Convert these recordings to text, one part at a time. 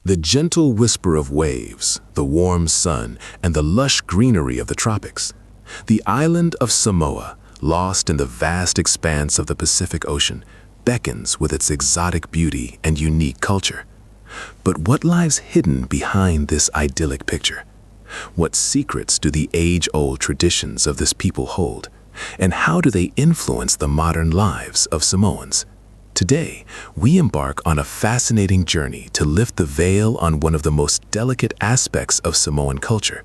The gentle whisper of waves, the warm sun, and the lush greenery of the tropics. The island of Samoa, lost in the vast expanse of the Pacific Ocean, beckons with its exotic beauty and unique culture. But what lies hidden behind this idyllic picture? What secrets do the age-old traditions of this people hold? And how do they influence the modern lives of Samoans? Today, we embark on a fascinating journey to lift the veil on one of the most delicate aspects of Samoan culture,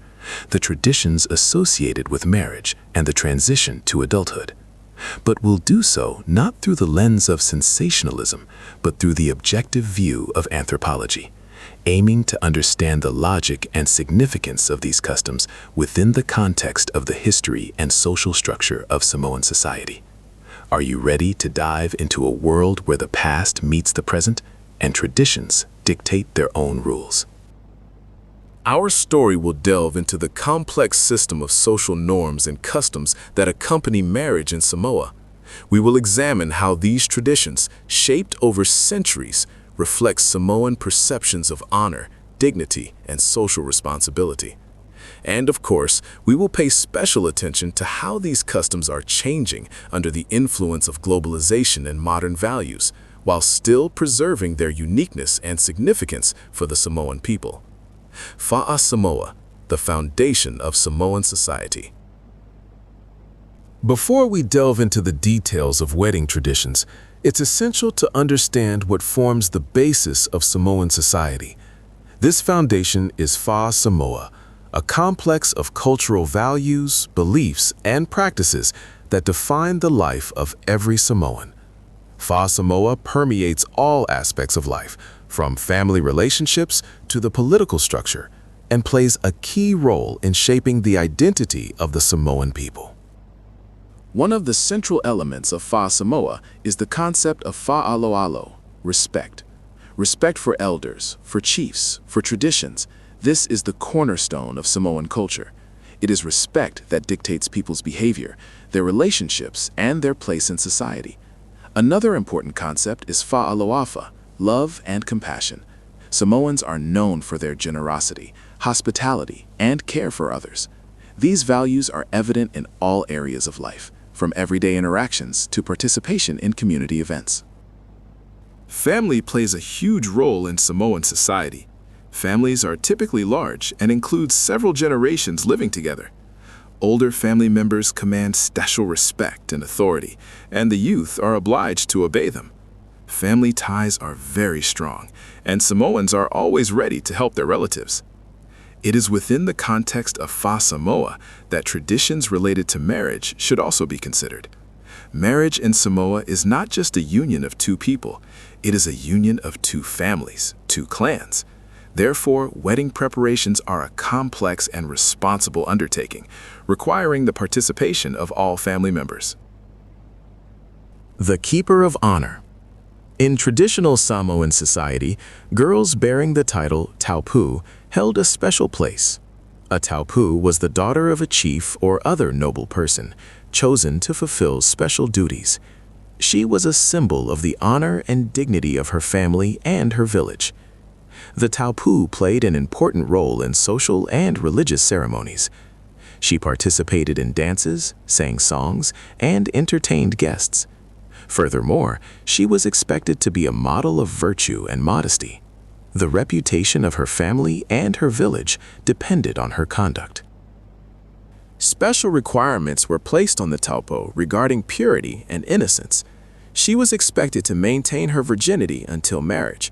the traditions associated with marriage and the transition to adulthood. But we'll do so not through the lens of sensationalism, but through the objective view of anthropology, aiming to understand the logic and significance of these customs within the context of the history and social structure of Samoan society. Are you ready to dive into a world where the past meets the present and traditions dictate their own rules? Our story will delve into the complex system of social norms and customs that accompany marriage in Samoa. We will examine how these traditions, shaped over centuries, reflect Samoan perceptions of honor, dignity, and social responsibility. And of course, we will pay special attention to how these customs are changing under the influence of globalization and modern values, while still preserving their uniqueness and significance for the Samoan people. Fa'a Samoa, the foundation of Samoan society. Before we delve into the details of wedding traditions, it's essential to understand what forms the basis of Samoan society. This foundation is Fa'a Samoa, a complex of cultural values, beliefs, and practices that define the life of every Samoan. Fa'a Samoa permeates all aspects of life, from family relationships to the political structure, and plays a key role in shaping the identity of the Samoan people. One of the central elements of Fa'a Samoa is the concept of fa'aloalo, respect. Respect for elders, for chiefs, for traditions. This is the cornerstone of Samoan culture. It is respect that dictates people's behavior, their relationships, and their place in society. Another important concept is fa'aloafa, love and compassion. Samoans are known for their generosity, hospitality, and care for others. These values are evident in all areas of life, from everyday interactions to participation in community events. Family plays a huge role in Samoan society. Families are typically large and include several generations living together. Older family members command special respect and authority, and the youth are obliged to obey them. Family ties are very strong, and Samoans are always ready to help their relatives. It is within the context of Fa'a Samoa that traditions related to marriage should also be considered. Marriage in Samoa is not just a union of two people, it is a union of two families, two clans. Therefore, wedding preparations are a complex and responsible undertaking, requiring the participation of all family members. The Keeper of Honor. In traditional Samoan society, girls bearing the title taupu held a special place. A taupu was the daughter of a chief or other noble person, chosen to fulfill special duties. She was a symbol of the honor and dignity of her family and her village. The taupu played an important role in social and religious ceremonies. She participated in dances, sang songs, and entertained guests. Furthermore, she was expected to be a model of virtue and modesty. The reputation of her family and her village depended on her conduct. Special requirements were placed on the taupo regarding purity and innocence. She was expected to maintain her virginity until marriage.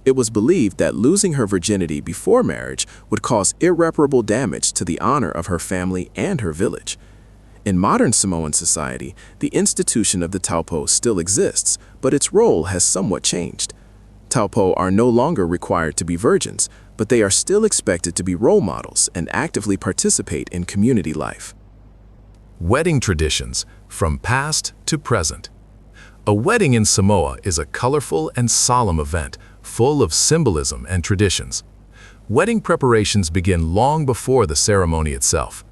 It was believed that losing her virginity before marriage would cause irreparable damage to the honor of her family and her village. In modern Samoan society, the institution of the taupo still exists, but its role has somewhat changed. Taupo are no longer required to be virgins, but they are still expected to be role models and actively participate in community life. Wedding traditions, from past to present. A wedding in Samoa is a colorful and solemn event, full of symbolism and traditions. Wedding preparations begin long before the ceremony itself.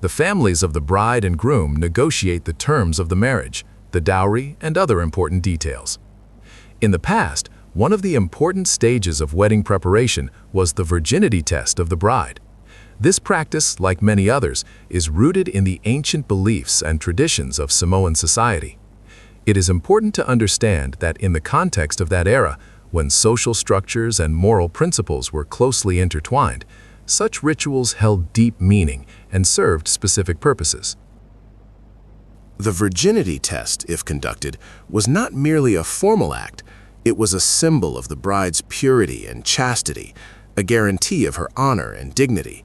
The families of the bride and groom negotiate the terms of the marriage, the dowry, and other important details. In the past, One of the important stages of wedding preparation was the virginity test of the bride. This practice, like many others, is rooted in the ancient beliefs and traditions of Samoan society. It is important to understand that in the context of that era, when social structures and moral principles were closely intertwined, such rituals held deep meaning and served specific purposes. The virginity test, if conducted, was not merely a formal act. It was a symbol of the bride's purity and chastity, a guarantee of her honor and dignity.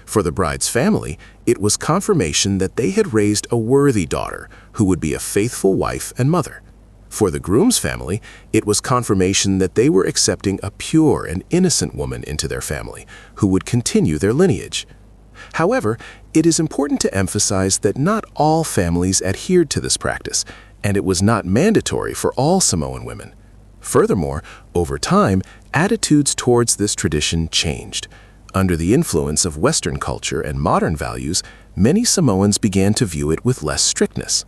For the bride's family, it was confirmation that they had raised a worthy daughter who would be a faithful wife and mother. For the groom's family, it was confirmation that they were accepting a pure and innocent woman into their family who would continue their lineage. However, it is important to emphasize that not all families adhered to this practice, and it was not mandatory for all Samoan women. Furthermore, over time, attitudes towards this tradition changed. Under the influence of Western culture and modern values, many Samoans began to view it with less strictness.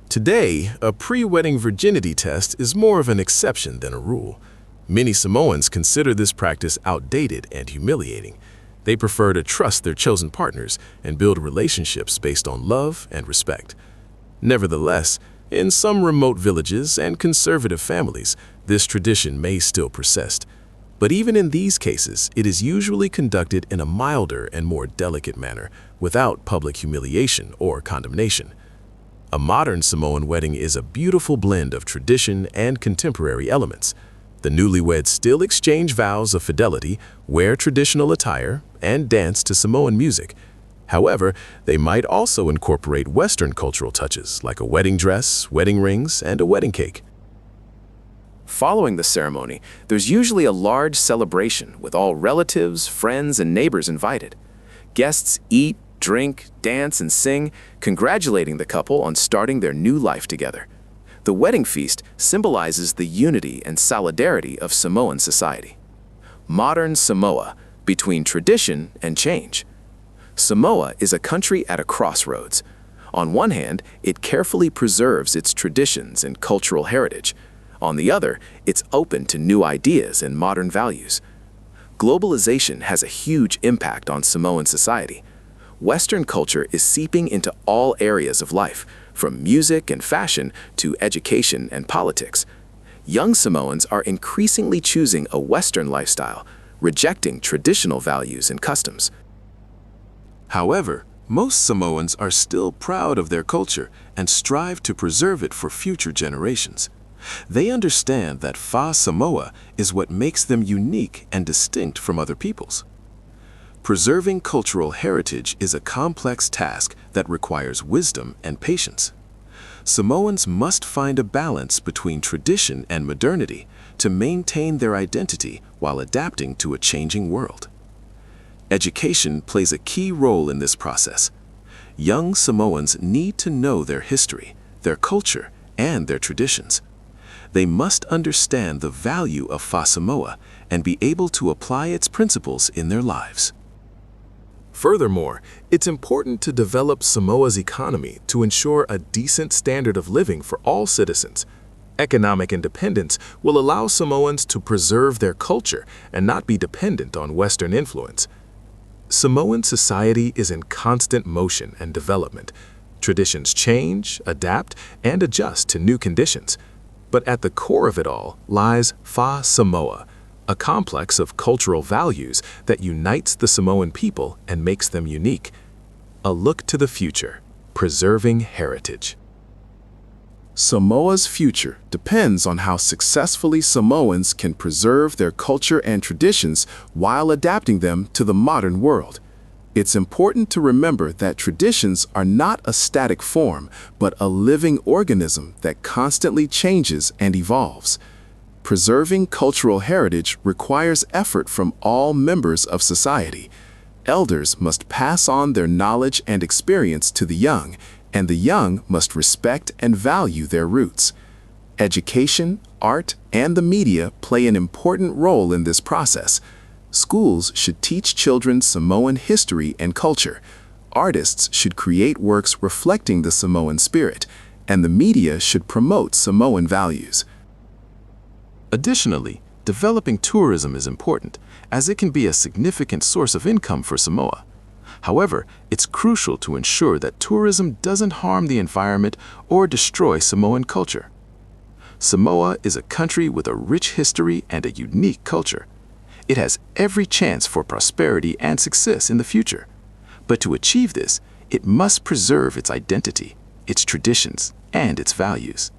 Today, a pre-wedding virginity test is more of an exception than a rule. Many Samoans consider this practice outdated and humiliating. They prefer to trust their chosen partners and build relationships based on love and respect. Nevertheless, in some remote villages and conservative families, this tradition may still persist. But even in these cases, it is usually conducted in a milder and more delicate manner, without public humiliation or condemnation. A modern Samoan wedding is a beautiful blend of tradition and contemporary elements. The newlyweds still exchange vows of fidelity, wear traditional attire, and dance to Samoan music. However, they might also incorporate Western cultural touches like a wedding dress, wedding rings, and a wedding cake. Following the ceremony, there's usually a large celebration with all relatives, friends, and neighbors invited. Guests eat, drink, dance, and sing, congratulating the couple on starting their new life together. The wedding feast symbolizes the unity and solidarity of Samoan society. Modern Samoa, between tradition and change. Samoa is a country at a crossroads. On one hand, it carefully preserves its traditions and cultural heritage. On the other, it's open to new ideas and modern values. Globalization has a huge impact on Samoan society. Western culture is seeping into all areas of life, from music and fashion to education and politics. Young Samoans are increasingly choosing a Western lifestyle, rejecting traditional values and customs. However, most Samoans are still proud of their culture and strive to preserve it for future generations. They understand that Fa Samoa is what makes them unique and distinct from other peoples. Preserving cultural heritage is a complex task that requires wisdom and patience. Samoans must find a balance between tradition and modernity to maintain their identity while adapting to a changing world. Education plays a key role in this process. Young Samoans need to know their history, their culture, and their traditions. They must understand the value of Fa Samoa and be able to apply its principles in their lives. Furthermore, it's important to develop Samoa's economy to ensure a decent standard of living for all citizens. Economic independence will allow Samoans to preserve their culture and not be dependent on Western influence. Samoan society is in constant motion and development. Traditions change, adapt, and adjust to new conditions. But at the core of it all lies Fa Samoa, a complex of cultural values that unites the Samoan people and makes them unique. A look to the future, preserving heritage. Samoa's future depends on how successfully Samoans can preserve their culture and traditions while adapting them to the modern world. It's important to remember that traditions are not a static form, but a living organism that constantly changes and evolves. Preserving cultural heritage requires effort from all members of society. Elders must pass on their knowledge and experience to the young, and the young must respect and value their roots. Education, art, and the media play an important role in this process. Schools should teach children Samoan history and culture. Artists should create works reflecting the Samoan spirit, and the media should promote Samoan values. Additionally, developing tourism is important, as it can be a significant source of income for Samoa. However, it's crucial to ensure that tourism doesn't harm the environment or destroy Samoan culture. Samoa is a country with a rich history and a unique culture. It has every chance for prosperity and success in the future. But to achieve this, it must preserve its identity, its traditions, and its values.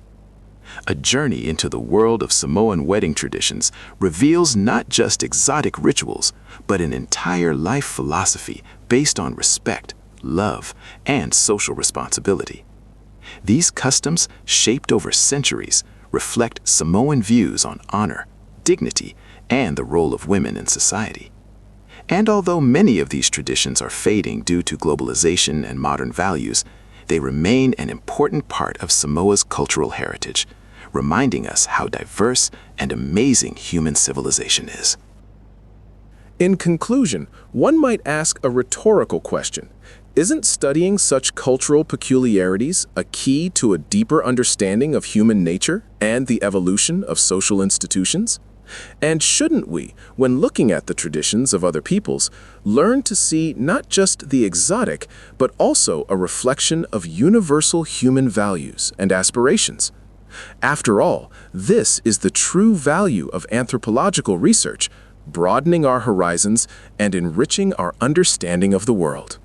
A journey into the world of Samoan wedding traditions reveals not just exotic rituals, but an entire life philosophy based on respect, love, and social responsibility. These customs, shaped over centuries, reflect Samoan views on honor, dignity, and the role of women in society. And although many of these traditions are fading due to globalization and modern values, they remain an important part of Samoa's cultural heritage, reminding us how diverse and amazing human civilization is. In conclusion, one might ask a rhetorical question. Isn't studying such cultural peculiarities a key to a deeper understanding of human nature and the evolution of social institutions? And shouldn't we, when looking at the traditions of other peoples, learn to see not just the exotic, but also a reflection of universal human values and aspirations? After all, this is the true value of anthropological research, broadening our horizons and enriching our understanding of the world.